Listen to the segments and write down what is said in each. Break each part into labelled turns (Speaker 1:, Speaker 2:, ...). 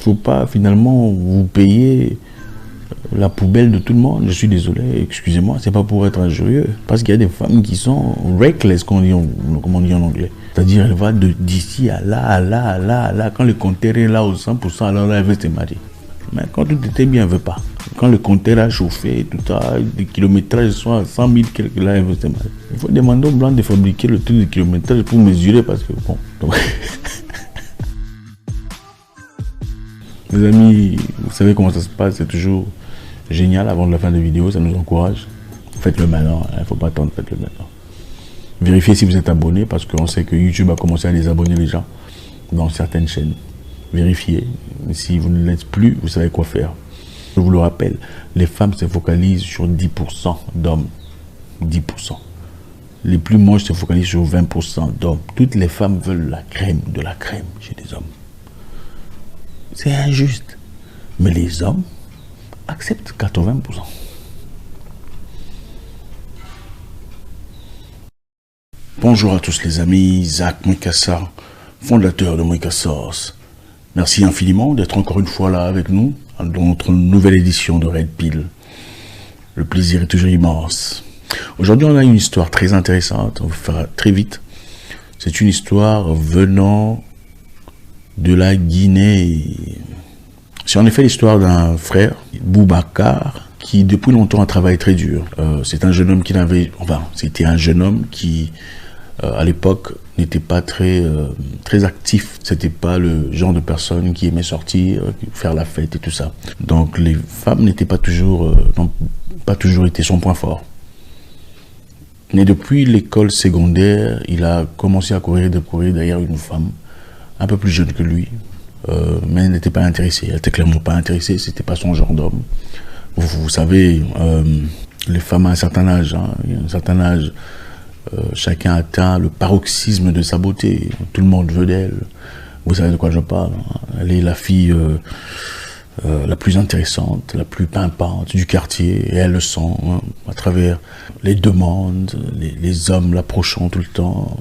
Speaker 1: Faut pas finalement vous payer la poubelle de tout le monde. Je suis désolé, excusez-moi, c'est pas pour être injurieux. Parce qu'il y a des femmes qui sont reckless, comme on dit en anglais. C'est-à-dire, elle va d'ici à là, à là, à là, à là. Quand le compteur est là au 100%, alors là, elle veut se marier. Mais quand tout était bien, elle ne veut pas. Quand le compteur a chauffé, tout ça, les kilométrages sont à 100 000, quelque là, elle veut se marier. Il faut demander aux blancs de fabriquer le truc de kilométrage pour mesurer, parce que bon. Donc... Les amis, vous savez comment ça se passe, c'est toujours génial avant la fin de vidéo, ça nous encourage. Faites-le maintenant, il ne faut pas attendre, faites-le maintenant. Vérifiez si vous êtes abonné, parce qu'on sait que YouTube a commencé à désabonner les gens dans certaines chaînes. Vérifiez, si vous ne l'êtes plus, vous savez quoi faire. Je vous le rappelle, les femmes se focalisent sur 10% d'hommes. 10%. Les plus moches se focalisent sur 20% d'hommes. Toutes les femmes veulent la crème de la crème chez les hommes. C'est injuste. Mais les hommes acceptent 80%. Bonjour à tous les amis, Zach Mwekassa, fondateur de Mwekasauce. Merci infiniment d'être encore une fois là avec nous dans notre nouvelle édition de Red Pill. Le plaisir est toujours immense. Aujourd'hui, on a une histoire très intéressante, on va faire très vite. C'est une histoire venant de la Guinée. C'est en effet l'histoire d'un frère, Boubacar, qui depuis longtemps a travaillé très dur. C'est un jeune homme qui n'avait... Enfin, c'était un jeune homme qui, à l'époque, n'était pas très actif. C'était pas le genre de personne qui aimait sortir, faire la fête et tout ça. Donc les femmes n'étaient pas toujours... n'ont pas toujours été son point fort. Mais depuis l'école secondaire, il a commencé à courir derrière une femme un peu plus jeune que lui, mais elle n'était pas intéressée. Elle n'était clairement pas intéressée, c'était pas son genre d'homme. Vous savez, les femmes à un certain âge, chacun atteint le paroxysme de sa beauté. Tout le monde veut d'elle. Vous savez de quoi je parle. Elle est la fille la plus intéressante, la plus pimpante du quartier, et elle le sent à travers les demandes, les hommes l'approchant tout le temps,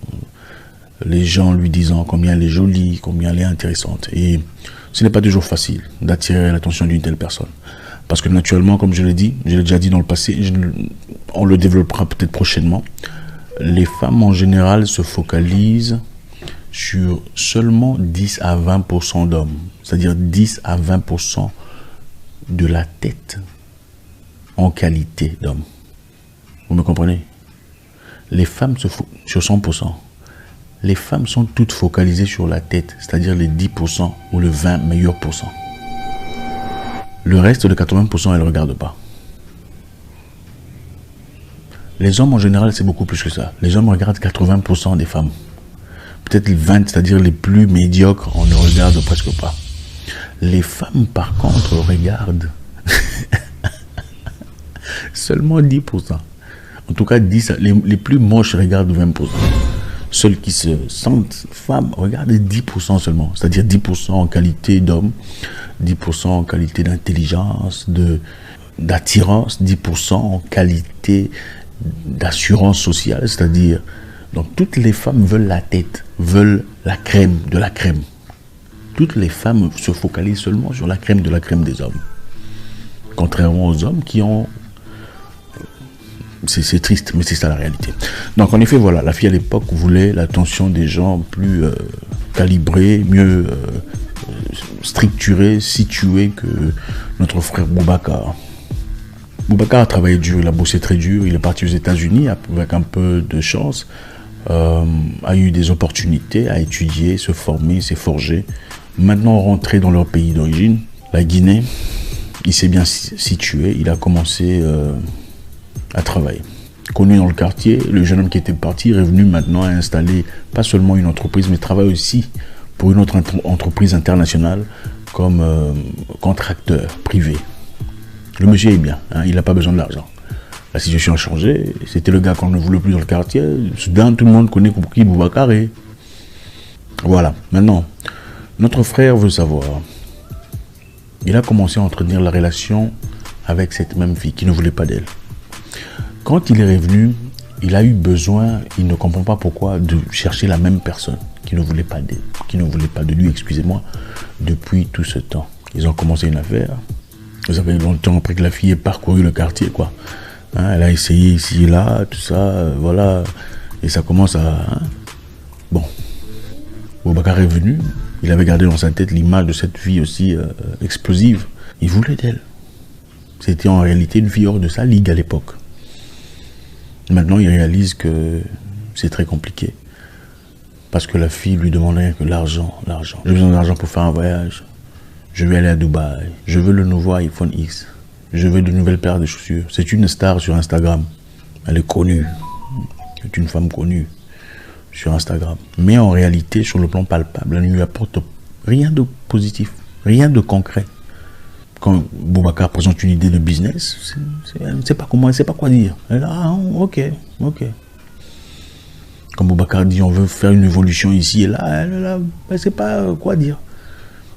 Speaker 1: les gens lui disant combien elle est jolie, combien elle est intéressante. Et ce n'est pas toujours facile d'attirer l'attention d'une telle personne. Parce que naturellement, comme je l'ai dit, je l'ai déjà dit dans le passé, on le développera peut-être prochainement, les femmes en général se focalisent sur seulement 10 à 20% d'hommes. C'est-à-dire 10 à 20% de la tête en qualité d'homme. Vous me comprenez? Les femmes se focalisent sur 100%. Les femmes sont toutes focalisées sur la tête, c'est-à-dire les 10% ou le 20 meilleurs pourcents. Le reste de 80%, elles ne regardent pas. Les hommes en général, c'est beaucoup plus que ça. Les hommes regardent 80% des femmes. Peut-être les 20, c'est-à-dire les plus médiocres, on ne regarde presque pas. Les femmes, par contre, regardent seulement 10%. En tout cas, 10, les plus moches regardent 20%. Celles qui se sentent femmes regardent 10% seulement. C'est-à-dire 10% en qualité d'homme, 10% en qualité d'intelligence, d'attirance, 10% en qualité d'assurance sociale. C'est-à-dire, donc toutes les femmes veulent la tête, veulent la crème de la crème. Toutes les femmes se focalisent seulement sur la crème de la crème des hommes. Contrairement aux hommes qui ont... C'est triste, mais c'est ça la réalité. Donc en effet, voilà, la fille à l'époque voulait l'attention des gens plus calibrés, mieux structurés, situés que notre frère Boubacar. Boubacar a travaillé dur, il a bossé très dur, il est parti aux États-Unis avec un peu de chance, a eu des opportunités à étudier, se former, s'est forgé. Maintenant rentré dans leur pays d'origine, la Guinée, il s'est bien situé, il a commencé à travailler. Connu dans le quartier, le jeune homme qui était parti est revenu maintenant à installer pas seulement une entreprise, mais travaille aussi pour une autre entreprise internationale comme contracteur privé. Le monsieur est bien, hein, il n'a pas besoin de l'argent. La situation a changé, c'était le gars qu'on ne voulait plus dans le quartier. Soudain, tout le monde connaît pour qui Boubacar est. Voilà, maintenant, notre frère veut savoir. Il a commencé à entretenir la relation avec cette même fille qui ne voulait pas d'elle. Quand il est revenu, il a eu besoin, il ne comprend pas pourquoi, de chercher la même personne qui ne voulait pas de lui, excusez-moi, depuis tout ce temps. Ils ont commencé une affaire. Ça fait longtemps après que la fille ait parcouru le quartier, quoi. Hein, elle a essayé ici et là, tout ça, voilà. Et ça commence à... Hein. Bon. Boubacar est venu. Il avait gardé dans sa tête l'image de cette fille aussi explosive. Il voulait d'elle. C'était en réalité une fille hors de sa ligue à l'époque. Maintenant, il réalise que c'est très compliqué. Parce que la fille lui demande rien que l'argent, l'argent. J'ai besoin d'argent pour faire un voyage. Je vais aller à Dubaï. Je veux le nouveau iPhone X. Je veux de nouvelles paires de chaussures. C'est une star sur Instagram. Elle est connue. C'est une femme connue sur Instagram. Mais en réalité, sur le plan palpable, elle ne lui apporte rien de positif, rien de concret. Quand Boubacar présente une idée de business, elle ne sait pas comment, elle ne sait pas quoi dire. Elle dit, ah, ok. Quand Boubacar dit, on veut faire une évolution ici et là, elle ne sait pas quoi dire.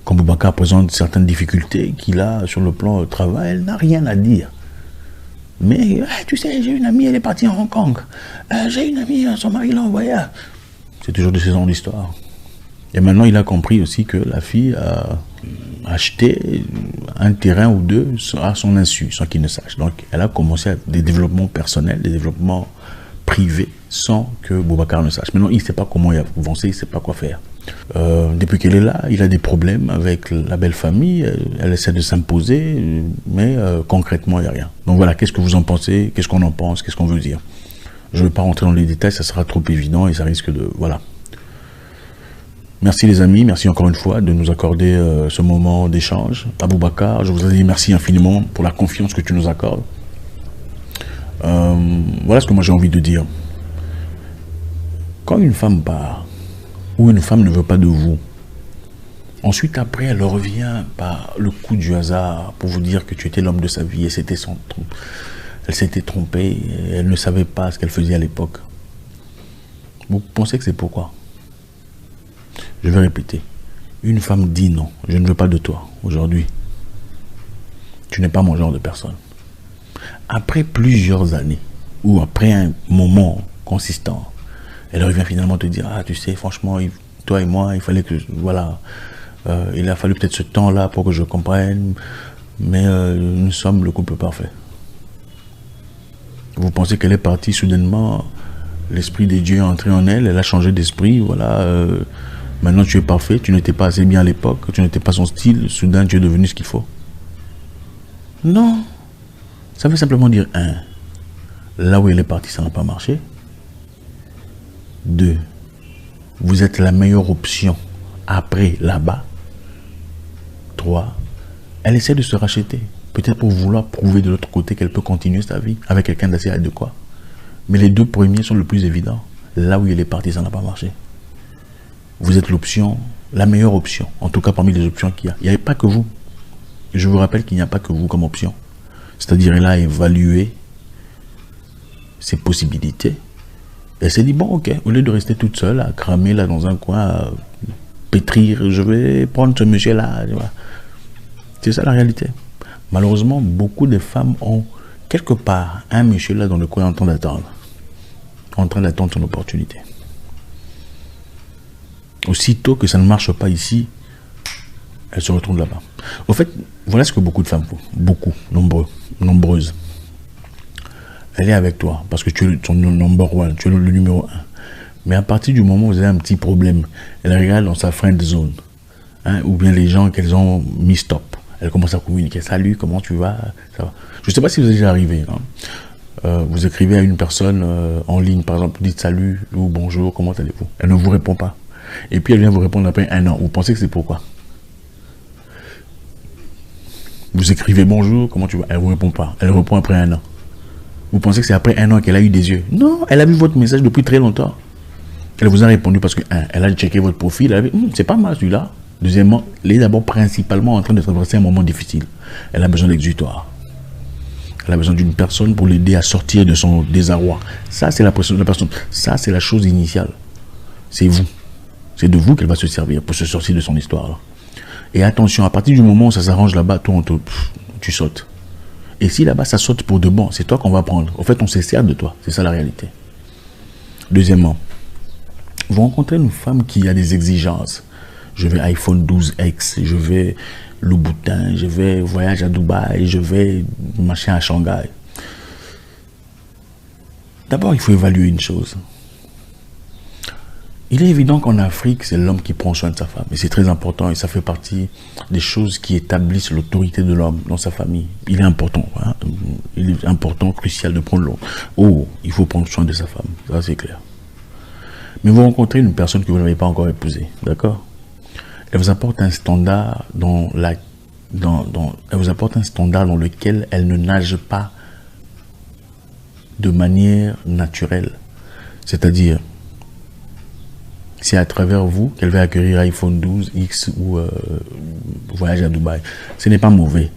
Speaker 1: Quand Boubacar présente certaines difficultés qu'il a sur le plan travail, elle n'a rien à dire. Mais, tu sais, j'ai une amie, elle est partie en Hong Kong. J'ai une amie, son mari l'a envoyé. C'est toujours de ces genres d'histoire. Et maintenant, il a compris aussi que la fille a acheté un terrain ou deux à son insu, sans qu'il ne sache. Donc, elle a commencé des développements personnels, des développements privés, sans que Boubacar ne sache. Maintenant, il ne sait pas comment y avancer, il ne sait pas quoi faire. Depuis qu'elle est là, il a des problèmes avec la belle famille, elle essaie de s'imposer, mais concrètement, il n'y a rien. Donc voilà, qu'est-ce que vous en pensez? Qu'est-ce qu'on en pense? Qu'est-ce qu'on veut dire? Je ne vais pas rentrer dans les détails, ça sera trop évident et ça risque de... Voilà. Merci les amis, merci encore une fois de nous accorder ce moment d'échange. Boubacar, je vous dis merci infiniment pour la confiance que tu nous accordes. Voilà ce que moi j'ai envie de dire. Quand une femme part, ou une femme ne veut pas de vous, ensuite après elle revient par le coup du hasard pour vous dire que tu étais l'homme de sa vie et c'était son trou. Elle s'était trompée, elle ne savait pas ce qu'elle faisait à l'époque. Vous pensez que c'est pourquoi? Je vais répéter. Une femme dit non, je ne veux pas de toi aujourd'hui. Tu n'es pas mon genre de personne. Après plusieurs années, ou après un moment consistant, elle revient finalement te dire, ah tu sais, franchement, toi et moi, il fallait que, voilà, il a fallu peut-être ce temps-là pour que je comprenne, mais nous sommes le couple parfait. Vous pensez qu'elle est partie soudainement, l'esprit des dieux est entré en elle, elle a changé d'esprit, voilà, maintenant tu es parfait, tu n'étais pas assez bien à l'époque, tu n'étais pas son style, soudain tu es devenu ce qu'il faut. Non, ça veut simplement dire, un, là où elle est partie, ça n'a pas marché. 2, vous êtes la meilleure option après là-bas. 3, elle essaie de se racheter. Peut-être pour vouloir prouver de l'autre côté qu'elle peut continuer sa vie avec quelqu'un d'assez adéquat. Mais les deux premiers sont le plus évident. Là où elle est partie, ça n'a pas marché. Vous êtes l'option, la meilleure option. En tout cas, parmi les options qu'il y a. Il n'y avait pas que vous. Je vous rappelle qu'il n'y a pas que vous comme option. C'est-à-dire, elle a évalué ses possibilités. Elle s'est dit, bon, ok, au lieu de rester toute seule, à cramer là dans un coin, à pétrir, je vais prendre ce monsieur-là. C'est ça la réalité. Malheureusement, beaucoup de femmes ont quelque part un monsieur là dans le coin en train d'attendre. En train d'attendre son opportunité. Aussitôt que ça ne marche pas ici, elle se retourne là-bas. Au fait, voilà ce que beaucoup de femmes font. Beaucoup, nombreuses. Elle est avec toi parce que tu es son number one, tu es le numéro 1. Mais à partir du moment où vous avez un petit problème, elle regarde dans sa friend zone, hein, ou bien les gens qu'elles ont mis stop. Elle commence à communiquer. Salut, comment tu vas? Ça va. Je ne sais pas si vous êtes déjà arrivé. Hein. Vous écrivez à une personne en ligne, par exemple, dites salut ou bonjour, comment allez-vous? Elle ne vous répond pas. Et puis elle vient vous répondre après un an. Vous pensez que c'est pourquoi? Vous écrivez bonjour, comment tu vas? Elle ne vous répond pas. Elle répond après un an. Vous pensez que c'est après un an qu'elle a eu des yeux? Non, elle a vu votre message depuis très longtemps. Elle vous a répondu parce que, elle a checké votre profil, elle a dit, c'est pas mal celui-là. Deuxièmement, elle est d'abord principalement en train de traverser un moment difficile. Elle a besoin d'exutoire. Elle a besoin d'une personne pour l'aider à sortir de son désarroi. Ça, c'est la personne. Ça, c'est la chose initiale. C'est vous. C'est de vous qu'elle va se servir pour se sortir de son histoire. Là. Et attention, à partir du moment où ça s'arrange là-bas, tu sautes. Et si là-bas, ça saute pour de bon, c'est toi qu'on va prendre. En fait, on se sert de toi. C'est ça la réalité. Deuxièmement, Vous rencontrez une femme qui a des exigences. Je vais iPhone 12X, je vais Louboutin, je vais voyage à Dubaï, je vais machin à Shanghai. D'abord, il faut évaluer une chose. Il est évident qu'en Afrique, c'est l'homme qui prend soin de sa femme. Et c'est très important et ça fait partie des choses qui établissent l'autorité de l'homme dans sa famille. Il est important, hein? Il est important, crucial de prendre l'eau. Oh, il faut prendre soin de sa femme, ça c'est clair. Mais vous rencontrez une personne que vous n'avez pas encore épousée, d'accord? Elle vous apporte un standard elle vous apporte un standard dans lequel elle ne nage pas de manière naturelle. C'est-à-dire, c'est à travers vous qu'elle va acquérir iPhone 12X ou voyage à Dubaï. Ce n'est pas mauvais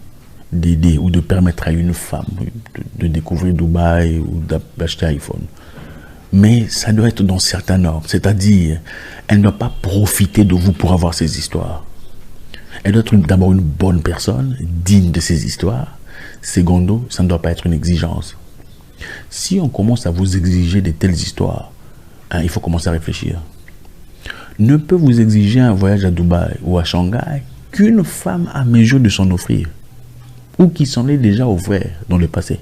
Speaker 1: d'aider ou de permettre à une femme de découvrir Dubaï ou d'acheter iPhone. Mais ça doit être dans certains normes. C'est-à-dire, elle ne doit pas profiter de vous pour avoir ces histoires. Elle doit être d'abord une bonne personne, digne de ces histoires. Secondo, ça ne doit pas être une exigence. Si on commence à vous exiger de telles histoires, hein, il faut commencer à réfléchir. Ne peut vous exiger un voyage à Dubaï ou à Shanghai qu'une femme a mesure de s'en offrir ou qui s'en est déjà offert dans le passé.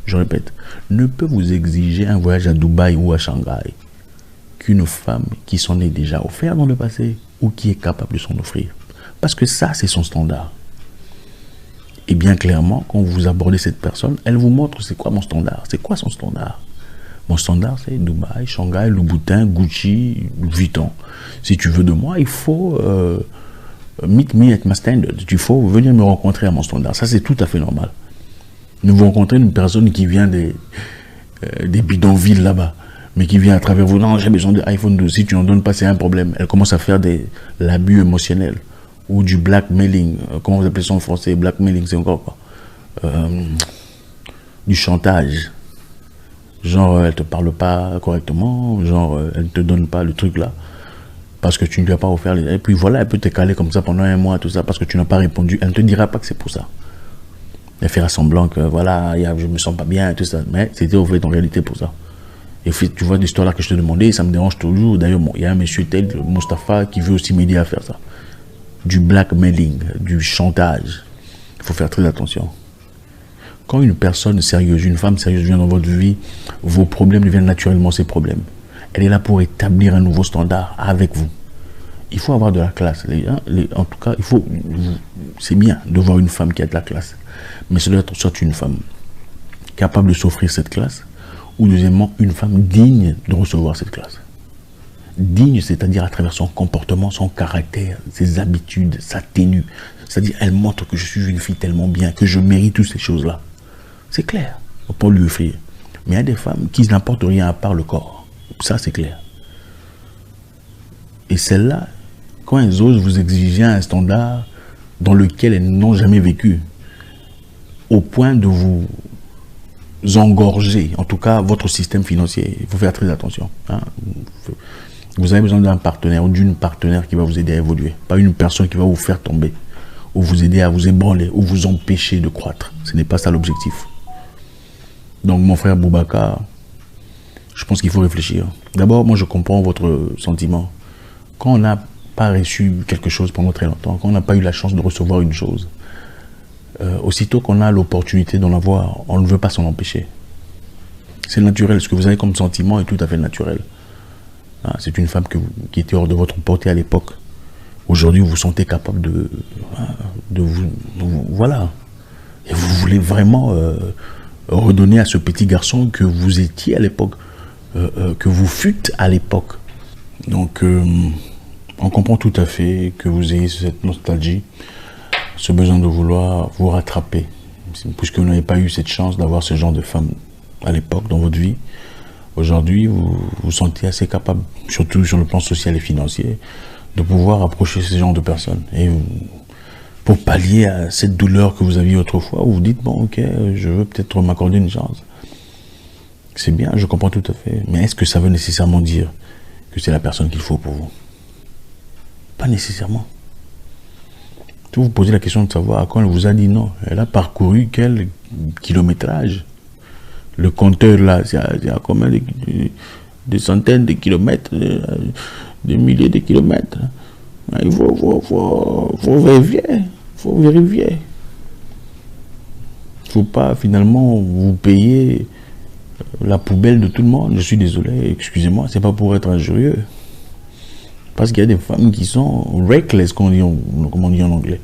Speaker 1: Je répète, ne peut vous exiger un voyage à Dubaï ou à Shanghai qu'une femme qui s'en est déjà offert dans le passé ou qui est capable de s'en offrir. Parce que ça, c'est son standard. Et bien clairement, quand vous abordez cette personne, elle vous montre c'est quoi mon standard. C'est quoi son standard? Mon standard, c'est Dubaï, Shanghai, Louboutin, Gucci, Vuitton. Si tu veux de moi, il faut meet me at my standard. Il faut venir me rencontrer à mon standard. Ça, c'est tout à fait normal. Ne vous rencontrez une personne qui vient des bidonvilles là-bas, mais qui vient à travers vous. Non, j'ai besoin de iPhone 12. Si tu n'en donnes pas, c'est un problème. Elle commence à faire de l'abus émotionnel ou du blackmailing. Comment vous appelez ça en français? Blackmailing, c'est encore quoi? Du chantage. Genre, elle te parle pas correctement, genre, elle te donne pas le truc là, parce que tu ne lui as pas offert. Et puis voilà, elle peut te caler comme ça pendant un mois, tout ça, parce que tu n'as pas répondu. Elle ne te dira pas que c'est pour ça. Elle fera semblant que voilà, je me sens pas bien, tout ça, mais c'était offert en réalité pour ça. Et puis, tu vois l'histoire là que je te demandais, ça me dérange toujours. D'ailleurs, bon, il y a un monsieur tel, Mustapha, qui veut aussi m'aider à faire ça. Du blackmailing, du chantage. Il faut faire très attention. Quand une personne sérieuse, une femme sérieuse vient dans votre vie, vos problèmes deviennent naturellement ses problèmes. Elle est là pour établir un nouveau standard avec vous. Il faut avoir de la classe. En tout cas, c'est bien de voir une femme qui a de la classe. Mais ça doit être soit une femme capable de s'offrir cette classe, ou deuxièmement, une femme digne de recevoir cette classe. Digne, c'est-à-dire à travers son comportement, son caractère, ses habitudes, sa tenue. C'est-à-dire, elle montre que je suis une fille tellement bien, que je mérite toutes ces choses-là. C'est clair, on peut lui offrir. Mais il y a des femmes qui n'apportent rien à part le corps. Ça, c'est clair. Et celles-là, quand elles osent vous exiger un standard dans lequel elles n'ont jamais vécu, au point de vous engorger, en tout cas votre système financier, il faut faire très attention. Hein. Vous avez besoin d'un partenaire ou d'une partenaire qui va vous aider à évoluer. Pas une personne qui va vous faire tomber, ou vous aider à vous ébranler, ou vous empêcher de croître. Ce n'est pas ça l'objectif. Donc mon frère Boubacar, je pense qu'il faut réfléchir. D'abord, moi je comprends votre sentiment. Quand on n'a pas reçu quelque chose pendant très longtemps, quand on n'a pas eu la chance de recevoir une chose, aussitôt qu'on a l'opportunité d'en avoir, on ne veut pas s'en empêcher. C'est naturel, ce que vous avez comme sentiment est tout à fait naturel. Hein, c'est une femme qui était hors de votre portée à l'époque. Aujourd'hui, vous vous sentez capable de vous... Voilà. Et vous voulez vraiment redonner à ce petit garçon que vous étiez à l'époque, que vous fûtes à l'époque. Donc, on comprend tout à fait que vous ayez cette nostalgie, ce besoin de vouloir vous rattraper. Puisque vous n'avez pas eu cette chance d'avoir ce genre de femme à l'époque dans votre vie. Aujourd'hui, vous vous sentez assez capable, surtout sur le plan social et financier, de pouvoir approcher ce genre de personnes. Et pour pallier à cette douleur que vous aviez autrefois, vous vous dites, bon, ok, je veux peut-être m'accorder une chance. C'est bien, je comprends tout à fait. Mais est-ce que ça veut nécessairement dire que c'est la personne qu'il faut pour vous? Pas nécessairement. Si vous posez la question de savoir quand elle vous a dit non, elle a parcouru quel kilométrage? Le compteur là, c'est à combien des centaines de kilomètres, des milliers de kilomètres. Il faut vérifier. Il ne faut pas finalement vous payer la poubelle de tout le monde. Je suis désolé, excusez-moi, c'est pas pour être injurieux. Parce qu'il y a des femmes qui sont reckless, comme on dit en anglais.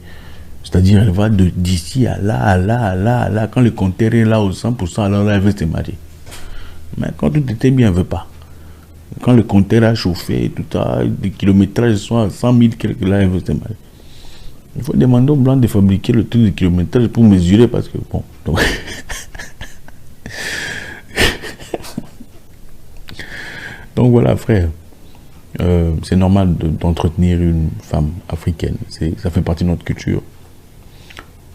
Speaker 1: C'est-à-dire, elle va d'ici à là, à là, à là, à là. Quand le compteur est là au 100%, alors là, elle veut se marier. Mais quand tout était bien, elle ne veut pas. Quand le compteur a chauffé, tout ça, les kilométrages sont à 100 000 quelque là, elle veut se marier. Il faut demander aux blancs de fabriquer le truc de kilométrage pour mesurer, parce que, bon... Donc, donc voilà, frère. C'est normal d'entretenir une femme africaine. Ça fait partie de notre culture.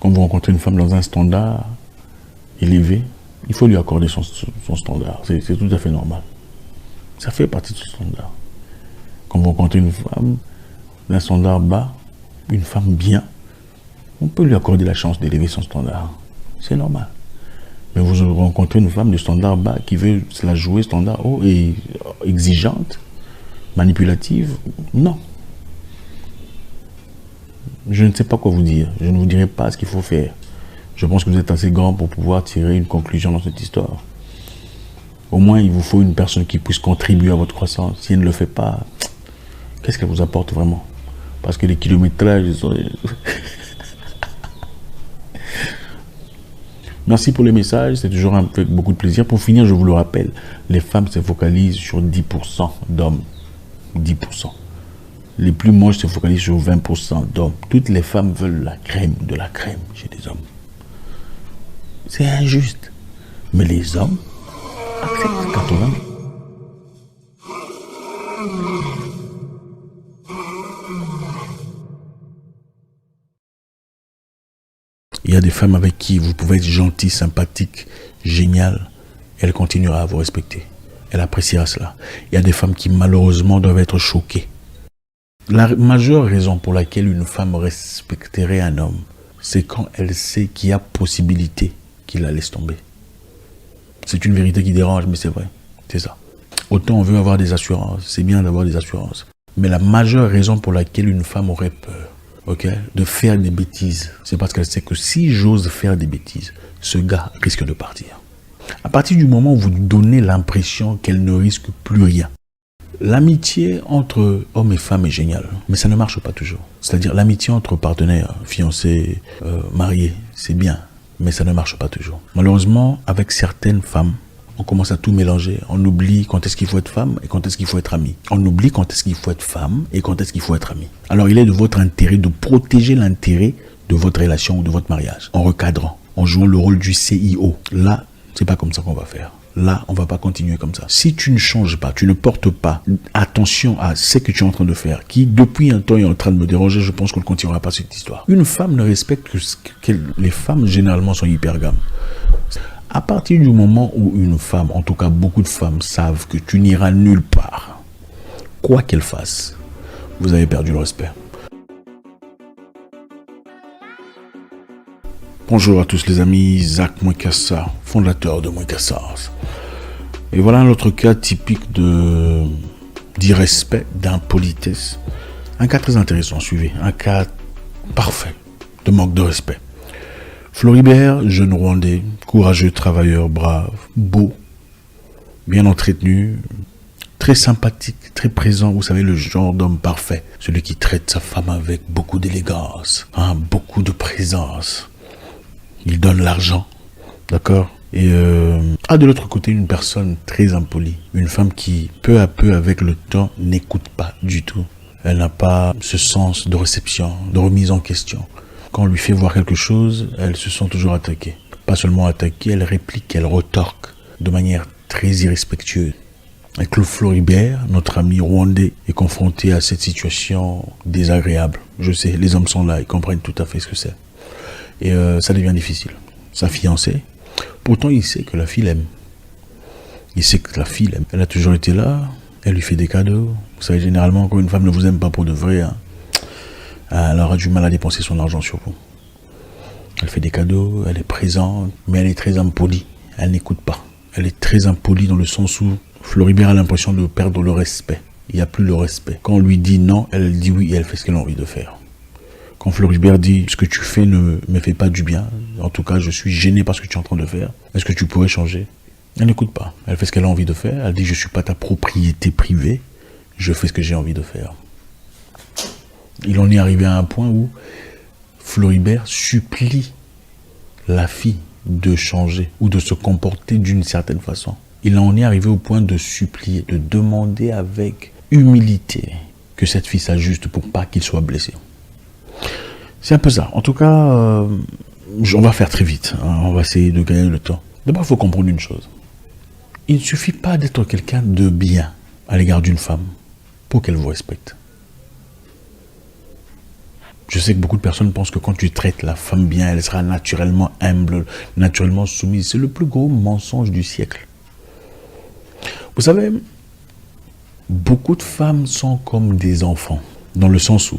Speaker 1: Quand vous rencontrez une femme dans un standard élevé, il faut lui accorder son standard. C'est tout à fait normal. Ça fait partie de ce standard. Quand vous rencontrez une femme d'un standard bas, une femme bien, on peut lui accorder la chance d'élever son standard. C'est normal. Mais vous rencontrez une femme de standard bas qui veut se la jouer standard haut et exigeante, manipulative, non. Je ne sais pas quoi vous dire. Je ne vous dirai pas ce qu'il faut faire. Je pense que vous êtes assez grand pour pouvoir tirer une conclusion dans cette histoire. Au moins, il vous faut une personne qui puisse contribuer à votre croissance. Si elle ne le fait pas, qu'est-ce qu'elle vous apporte vraiment? Parce que les kilométrages sont... Merci pour les messages, c'est toujours avec beaucoup de plaisir. Pour finir, je vous le rappelle, les femmes se focalisent sur 10% d'hommes. 10%. Les plus moches se focalisent sur 20% d'hommes. Toutes les femmes veulent la crème de la crème chez les hommes. C'est injuste. Mais les hommes acceptent 80. Il y a des femmes avec qui vous pouvez être gentil, sympathique, génial. Elle continuera à vous respecter. Elle appréciera cela. Il y a des femmes qui malheureusement doivent être choquées. La majeure raison pour laquelle une femme respecterait un homme, c'est quand elle sait qu'il y a possibilité qu'il la laisse tomber. C'est une vérité qui dérange, mais c'est vrai. C'est ça. Autant on veut avoir des assurances, c'est bien d'avoir des assurances. Mais la majeure raison pour laquelle une femme aurait peur, de faire des bêtises, c'est parce qu'elle sait que si j'ose faire des bêtises, ce gars risque de partir. À partir du moment où vous donnez l'impression qu'elle ne risque plus rien, l'amitié entre hommes et femmes est géniale, mais ça ne marche pas toujours. C'est-à-dire l'amitié entre partenaires, fiancés, mariés, c'est bien, mais ça ne marche pas toujours. Malheureusement, avec certaines femmes, on commence à tout mélanger. On oublie quand est-ce qu'il faut être femme et quand est-ce qu'il faut être ami. On oublie quand est-ce qu'il faut être femme et quand est-ce qu'il faut être ami. Alors il est de votre intérêt de protéger l'intérêt de votre relation ou de votre mariage en recadrant, en jouant le rôle du CIO. Là, c'est pas comme ça qu'on va faire. Là, on va pas continuer comme ça. Si tu ne changes pas, tu ne portes pas attention à ce que tu es en train de faire, qui depuis un temps est en train de me déranger, je pense qu'on ne continuera pas cette histoire. Une femme ne respecte que les femmes généralement sont hypergames. À partir du moment où une femme, en tout cas beaucoup de femmes, savent que tu n'iras nulle part, quoi qu'elle fasse, vous avez perdu le respect. Bonjour à tous les amis, Zach Mwekassa, fondateur de Mwekassas. Et voilà un autre cas typique d'irrespect, d'impolitesse. Un cas très intéressant, suivez, un cas parfait de manque de respect. Floribert, jeune Rwandais, courageux, travailleur, brave, beau, bien entretenu, très sympathique, très présent, vous savez, le genre d'homme parfait, celui qui traite sa femme avec beaucoup d'élégance, beaucoup de présence. Il donne l'argent, d'accord? Et de l'autre côté, une personne très impolie, une femme qui, peu à peu, avec le temps, n'écoute pas du tout. Elle n'a pas ce sens de réception, de remise en question. Quand on lui fait voir quelque chose, elle se sent toujours attaquée. Pas seulement attaquée, elle réplique, elle retorque de manière très irrespectueuse. Et Claude Floribert, notre ami rwandais, est confronté à cette situation désagréable. Je sais, les hommes sont là, ils comprennent tout à fait ce que c'est. Et ça devient difficile. Sa fiancée, pourtant il sait que la fille l'aime. Il sait que la fille l'aime. Elle a toujours été là, elle lui fait des cadeaux. Vous savez, généralement, quand une femme ne vous aime pas pour de vrai, elle aura du mal à dépenser son argent sur vous. Elle fait des cadeaux, elle est présente, mais elle est très impolie. Elle n'écoute pas. Elle est très impolie dans le sens où Floribert a l'impression de perdre le respect. Il n'y a plus le respect. Quand on lui dit non, elle dit oui et elle fait ce qu'elle a envie de faire. Quand Floribert dit « ce que tu fais ne me fait pas du bien, en tout cas je suis gêné par ce que tu es en train de faire, est-ce que tu pourrais changer ?» Elle n'écoute pas. Elle fait ce qu'elle a envie de faire. Elle dit « je ne suis pas ta propriété privée, je fais ce que j'ai envie de faire. » Il en est arrivé à un point où Floribert supplie la fille de changer ou de se comporter d'une certaine façon. Il en est arrivé au point de supplier, de demander avec humilité que cette fille s'ajuste pour pas qu'il soit blessé. C'est un peu ça. En tout cas, on va faire très vite. Hein. On va essayer de gagner le temps. D'abord, il faut comprendre une chose. Il ne suffit pas d'être quelqu'un de bien à l'égard d'une femme pour qu'elle vous respecte. Je sais que beaucoup de personnes pensent que quand tu traites la femme bien, elle sera naturellement humble, naturellement soumise. C'est le plus gros mensonge du siècle. Vous savez, beaucoup de femmes sont comme des enfants, dans le sens où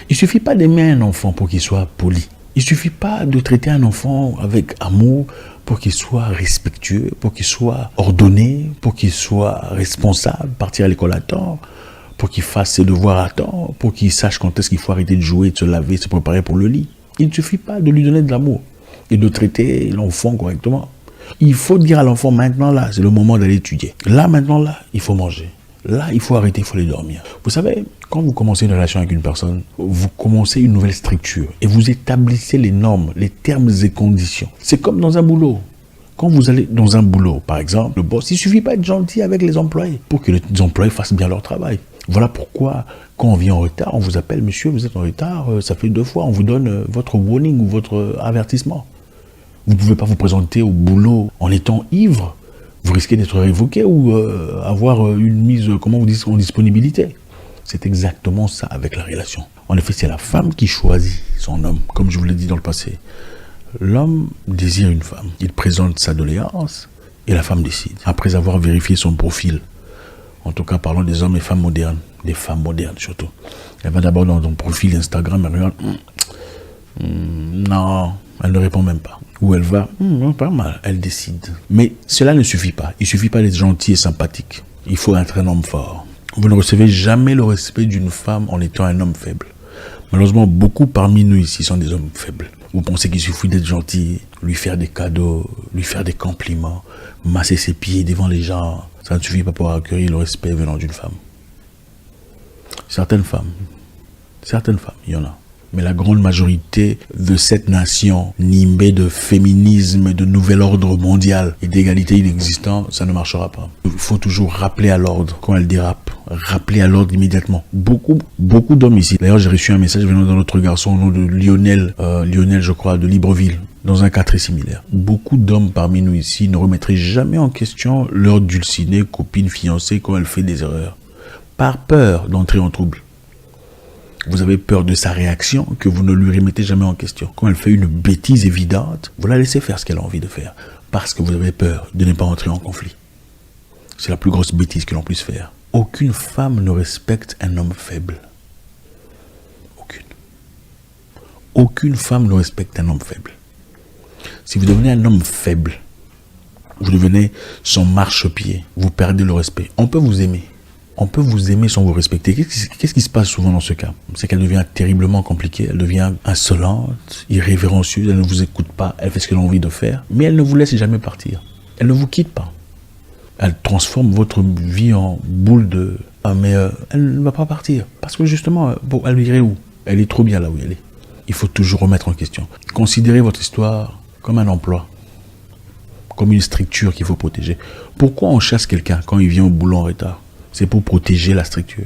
Speaker 1: il ne suffit pas d'aimer un enfant pour qu'il soit poli. Il ne suffit pas de traiter un enfant avec amour pour qu'il soit respectueux, pour qu'il soit ordonné, pour qu'il soit responsable, partir à l'école à temps, pour qu'il fasse ses devoirs à temps, pour qu'il sache quand est-ce qu'il faut arrêter de jouer, de se laver, de se préparer pour le lit. Il ne suffit pas de lui donner de l'amour et de traiter l'enfant correctement. Il faut dire à l'enfant, maintenant là, c'est le moment d'aller étudier. Là, maintenant là, il faut manger. Là, il faut arrêter, il faut aller dormir. Vous savez, quand vous commencez une relation avec une personne, vous commencez une nouvelle structure et vous établissez les normes, les termes et conditions. C'est comme dans un boulot. Quand vous allez dans un boulot, par exemple, le boss, il ne suffit pas d'être gentil avec les employés pour que les employés fassent bien leur travail. Voilà pourquoi, quand on vient en retard, on vous appelle, monsieur, vous êtes en retard, ça fait 2 fois, on vous donne votre warning ou votre avertissement. Vous ne pouvez pas vous présenter au boulot en étant ivre. Vous risquez d'être révoqué ou avoir une mise, comment vous dites, en disponibilité. C'est exactement ça avec la relation. En effet, c'est la femme qui choisit son homme, comme je vous l'ai dit dans le passé. L'homme désire une femme. Il présente sa doléance et la femme décide. Après avoir vérifié son profil, en tout cas parlons des hommes et femmes modernes, des femmes modernes surtout. Elle va d'abord dans ton profil Instagram et regarde, non, elle ne répond même pas. Ou elle va, pas mal, elle décide. Mais cela ne suffit pas. Il ne suffit pas d'être gentil et sympathique. Il faut être un homme fort. Vous ne recevez jamais le respect d'une femme en étant un homme faible. Malheureusement, beaucoup parmi nous ici sont des hommes faibles. Vous pensez qu'il suffit d'être gentil, lui faire des cadeaux, lui faire des compliments, masser ses pieds devant les gens. Ça ne suffit pas pour accueillir le respect venant d'une femme. Certaines femmes, il y en a. Mais la grande majorité de cette nation, nimbée de féminisme, de nouvel ordre mondial et d'égalité inexistant, ça ne marchera pas. Il faut toujours rappeler à l'ordre quand elle dérape. Rappeler à l'ordre immédiatement. Beaucoup d'hommes ici. D'ailleurs, j'ai reçu un message venant d'un autre garçon au nom de Lionel, je crois, de Libreville, dans un cas très similaire. Beaucoup d'hommes parmi nous ici ne remettraient jamais en question leur dulcinée, copine, fiancée quand elle fait des erreurs. Par peur d'entrer en trouble. Vous avez peur de sa réaction que vous ne lui remettez jamais en question. Quand elle fait une bêtise évidente, vous la laissez faire ce qu'elle a envie de faire. Parce que vous avez peur de ne pas entrer en conflit. C'est la plus grosse bêtise que l'on puisse faire. Aucune femme ne respecte un homme faible. Aucune. Aucune femme ne respecte un homme faible. Si vous devenez un homme faible, vous devenez son marchepied. Vous perdez le respect. On peut vous aimer. On peut vous aimer sans vous respecter. Qu'est-ce qui se passe souvent dans ce cas? C'est qu'elle devient terriblement compliquée, elle devient insolente, irrévérencieuse, elle ne vous écoute pas, elle fait ce qu'elle a envie de faire, mais elle ne vous laisse jamais partir. Elle ne vous quitte pas. Elle transforme votre vie en boule de... mais elle ne va pas partir. Parce que justement, elle irait où? Elle est trop bien là où elle est. Il faut toujours remettre en question. Considérez votre histoire comme un emploi, comme une structure qu'il faut protéger. Pourquoi on chasse quelqu'un quand il vient au boulot en retard? C'est pour protéger la structure.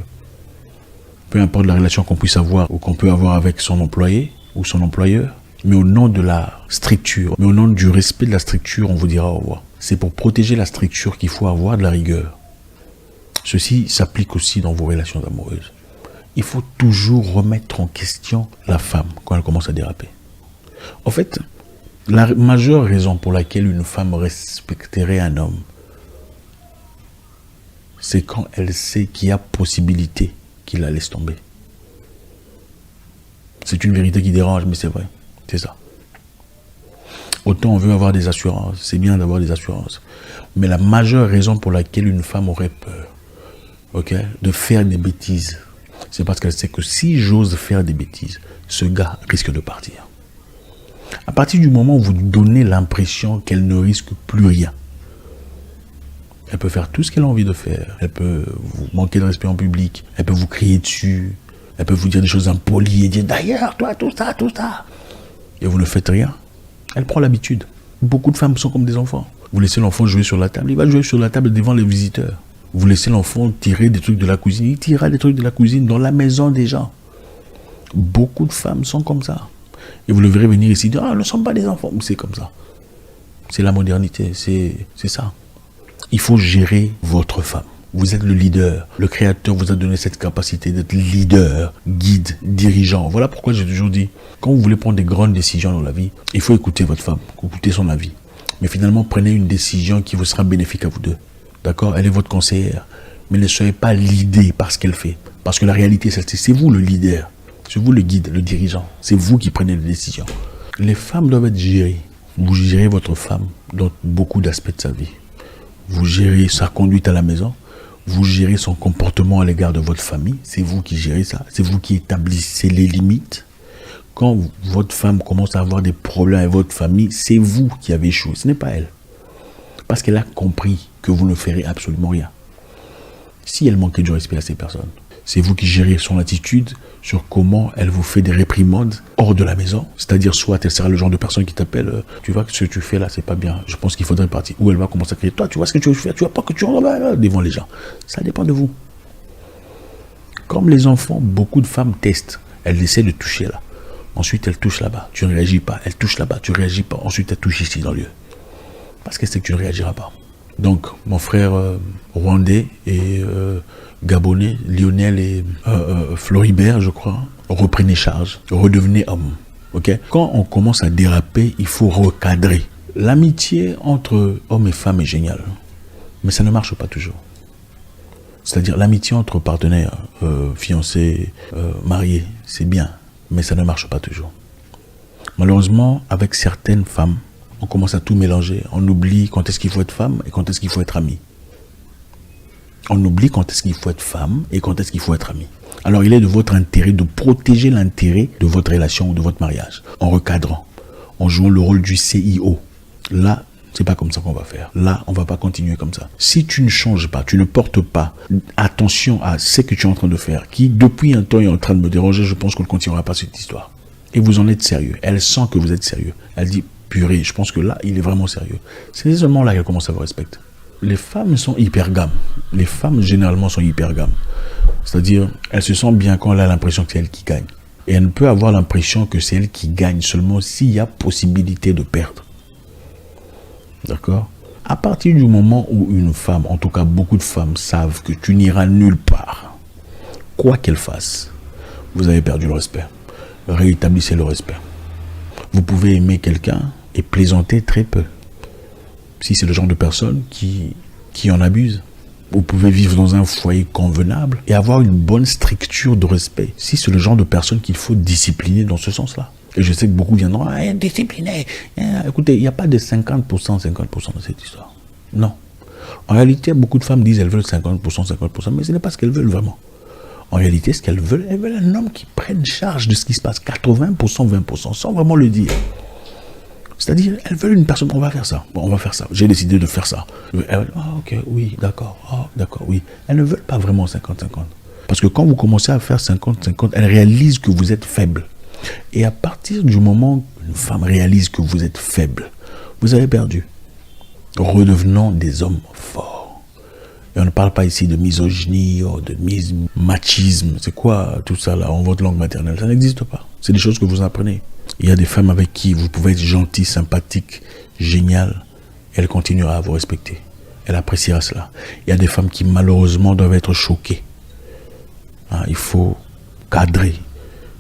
Speaker 1: Peu importe la relation qu'on puisse avoir ou qu'on peut avoir avec son employé ou son employeur, mais au nom de la structure, mais au nom du respect de la structure, on vous dira au revoir. C'est pour protéger la structure qu'il faut avoir de la rigueur. Ceci s'applique aussi dans vos relations amoureuses. Il faut toujours remettre en question la femme quand elle commence à déraper. En fait, la majeure raison pour laquelle une femme respecterait un homme, c'est quand elle sait qu'il y a possibilité qu'il la laisse tomber. C'est une vérité qui dérange, mais c'est vrai. C'est ça. Autant on veut avoir des assurances, c'est bien d'avoir des assurances. Mais la majeure raison pour laquelle une femme aurait peur, de faire des bêtises, c'est parce qu'elle sait que si j'ose faire des bêtises, ce gars risque de partir. À partir du moment où vous donnez l'impression qu'elle ne risque plus rien, elle peut faire tout ce qu'elle a envie de faire. Elle peut vous manquer de respect en public, elle peut vous crier dessus, elle peut vous dire des choses impolies et dire d'ailleurs, toi, tout ça. Et vous ne faites rien. Elle prend l'habitude. Beaucoup de femmes sont comme des enfants. Vous laissez l'enfant jouer sur la table, il va jouer sur la table devant les visiteurs. Vous laissez l'enfant tirer des trucs de la cuisine, il tirera des trucs de la cuisine dans la maison des gens. Beaucoup de femmes sont comme ça. Et vous le verrez venir ici dire, ah, nous ne sommes pas des enfants. C'est comme ça. C'est la modernité, c'est ça. Il faut gérer votre femme. Vous êtes le leader. Le Créateur vous a donné cette capacité d'être leader, guide, dirigeant. Voilà pourquoi j'ai toujours dit, quand vous voulez prendre des grandes décisions dans la vie, il faut écouter votre femme, écouter son avis. Mais finalement, prenez une décision qui vous sera bénéfique à vous deux. D'accord? Elle est votre conseillère. Mais ne soyez pas l'idée par ce qu'elle fait. Parce que la réalité, c'est vous le leader. C'est vous le guide, le dirigeant. C'est vous qui prenez les décisions. Les femmes doivent être gérées. Vous gérez votre femme dans beaucoup d'aspects de sa vie. Vous gérez sa conduite à la maison. Vous gérez son comportement à l'égard de votre famille. C'est vous qui gérez ça. C'est vous qui établissez les limites. Quand votre femme commence à avoir des problèmes avec votre famille, c'est vous qui avez échoué. Ce n'est pas elle. Parce qu'elle a compris que vous ne ferez absolument rien. Si elle manquait du respect à ces personnes, c'est vous qui gérez son attitude sur comment elle vous fait des réprimandes hors de la maison. C'est-à-dire, soit elle sera le genre de personne qui t'appelle, tu vois que ce que tu fais là, c'est pas bien. Je pense qu'il faudrait partir. Ou elle va commencer à crier, toi, tu vois ce que tu veux faire, tu vois pas que tu rentres devant les gens. Ça dépend de vous. Comme les enfants, beaucoup de femmes testent. Elles essaient de toucher là. Ensuite, elles touchent là-bas. Tu ne réagis pas. Elles touchent là-bas. Tu ne réagis pas. Ensuite, elles touchent ici dans le lieu. Parce qu'elle sait que tu ne réagiras pas. Donc, mon frère rwandais et gabonais, Lionel et Floribert, je crois, reprenez charge, redevenez homme. Quand on commence à déraper, il faut recadrer. L'amitié entre hommes et femmes est géniale, mais ça ne marche pas toujours. C'est-à-dire l'amitié entre partenaires, fiancés, mariés, c'est bien, mais ça ne marche pas toujours. Malheureusement, avec certaines femmes, on commence à tout mélanger. On oublie quand est-ce qu'il faut être femme et quand est-ce qu'il faut être ami. On oublie quand est-ce qu'il faut être femme et quand est-ce qu'il faut être ami. Alors il est de votre intérêt de protéger l'intérêt de votre relation ou de votre mariage en recadrant, en jouant le rôle du CIO. Là, c'est pas comme ça qu'on va faire. Là, on va pas continuer comme ça. Si tu ne changes pas, tu ne portes pas attention à ce que tu es en train de faire, qui depuis un temps est en train de me déranger, je pense qu'on ne continuera pas cette histoire. Et vous en êtes sérieux. Elle sent que vous êtes sérieux. Elle dit, purée, je pense que là, il est vraiment sérieux. C'est seulement là qu'elle commence à vous respecter. Les femmes sont hypergames. Les femmes, généralement, sont hypergames. C'est-à-dire, elles se sentent bien quand elle a l'impression que c'est elle qui gagne. Et elle ne peut avoir l'impression que c'est elle qui gagne seulement s'il y a possibilité de perdre. D'accord? À partir du moment où une femme, en tout cas beaucoup de femmes, savent que tu n'iras nulle part, quoi qu'elle fasse, vous avez perdu le respect. Rétablissez le respect. Vous pouvez aimer quelqu'un et plaisanter très peu. Si c'est le genre de personne qui en abuse. Vous pouvez vivre dans un foyer convenable et avoir une bonne structure de respect. Si c'est le genre de personne qu'il faut discipliner dans ce sens-là. Et je sais que beaucoup viendront, discipliner. Écoutez, il n'y a pas de 50% dans cette histoire. Non. En réalité, beaucoup de femmes disent qu'elles veulent 50%, mais ce n'est pas ce qu'elles veulent vraiment. En réalité, ce qu'elles veulent, elles veulent un homme qui prenne charge de ce qui se passe, 80%, 20%, sans vraiment le dire. C'est-à-dire, elles veulent une personne, on va faire ça, bon, on va faire ça, j'ai décidé de faire ça. Ok, oui, d'accord, d'accord, oui. Elles ne veulent pas vraiment 50-50. Parce que quand vous commencez à faire 50-50, elles réalisent que vous êtes faible. Et à partir du moment où une femme réalise que vous êtes faible, vous avez perdu. Redevenons des hommes forts. Et on ne parle pas ici de misogynie, de machisme. C'est quoi tout ça là en votre langue maternelle? Ça n'existe pas. C'est des choses que vous apprenez. Il y a des femmes avec qui vous pouvez être gentil, sympathique, génial. Elle continuera à vous respecter. Elle appréciera cela. Il y a des femmes qui malheureusement doivent être choquées. Il faut cadrer.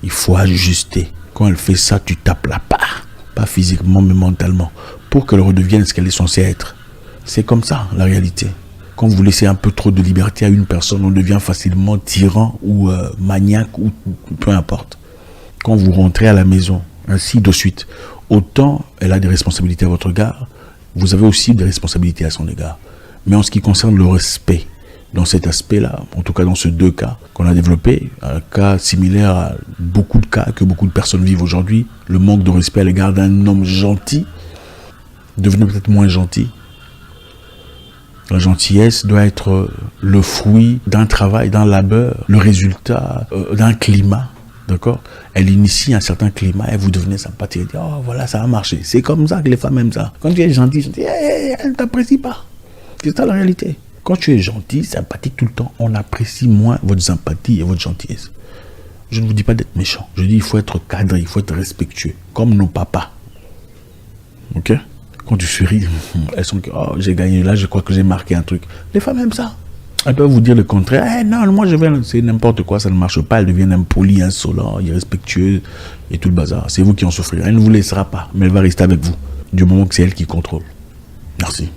Speaker 1: Il faut ajuster. Quand elle fait ça, tu tapes la part. Pas physiquement, mais mentalement. Pour qu'elle redevienne ce qu'elle est censée être. C'est comme ça, la réalité. Quand vous laissez un peu trop de liberté à une personne, on devient facilement tyran ou maniaque ou peu importe. Quand vous rentrez à la maison, ainsi de suite, autant elle a des responsabilités à votre égard, vous avez aussi des responsabilités à son égard. Mais en ce qui concerne le respect, dans cet aspect-là, en tout cas dans ces deux cas qu'on a développés, un cas similaire à beaucoup de cas que beaucoup de personnes vivent aujourd'hui, le manque de respect à l'égard d'un homme gentil, devenez peut-être moins gentil. La gentillesse doit être le fruit d'un travail, d'un labeur, le résultat d'un climat. D'accord? Elle initie un certain climat et vous devenez sympathique. Elle dit, oh voilà, ça a marché. C'est comme ça que les femmes aiment ça. Quand tu es gentil, elle ne t'apprécie pas. C'est ça la réalité. Quand tu es gentil, sympathique tout le temps, on apprécie moins votre sympathie et votre gentillesse. Je ne vous dis pas d'être méchant. Je dis il faut être cadré, il faut être respectueux. Comme nos papas. Ok? Quand tu souris, elles sont que, oh, j'ai gagné là, je crois que j'ai marqué un truc. Les femmes aiment ça. Elles peuvent vous dire le contraire. Eh non, moi je vais, c'est n'importe quoi, ça ne marche pas. Elles deviennent impolies, insolentes, irrespectueuses et tout le bazar. C'est vous qui en souffrirez. Elle ne vous laissera pas, mais elle va rester avec vous. Du moment que c'est elle qui contrôle. Merci.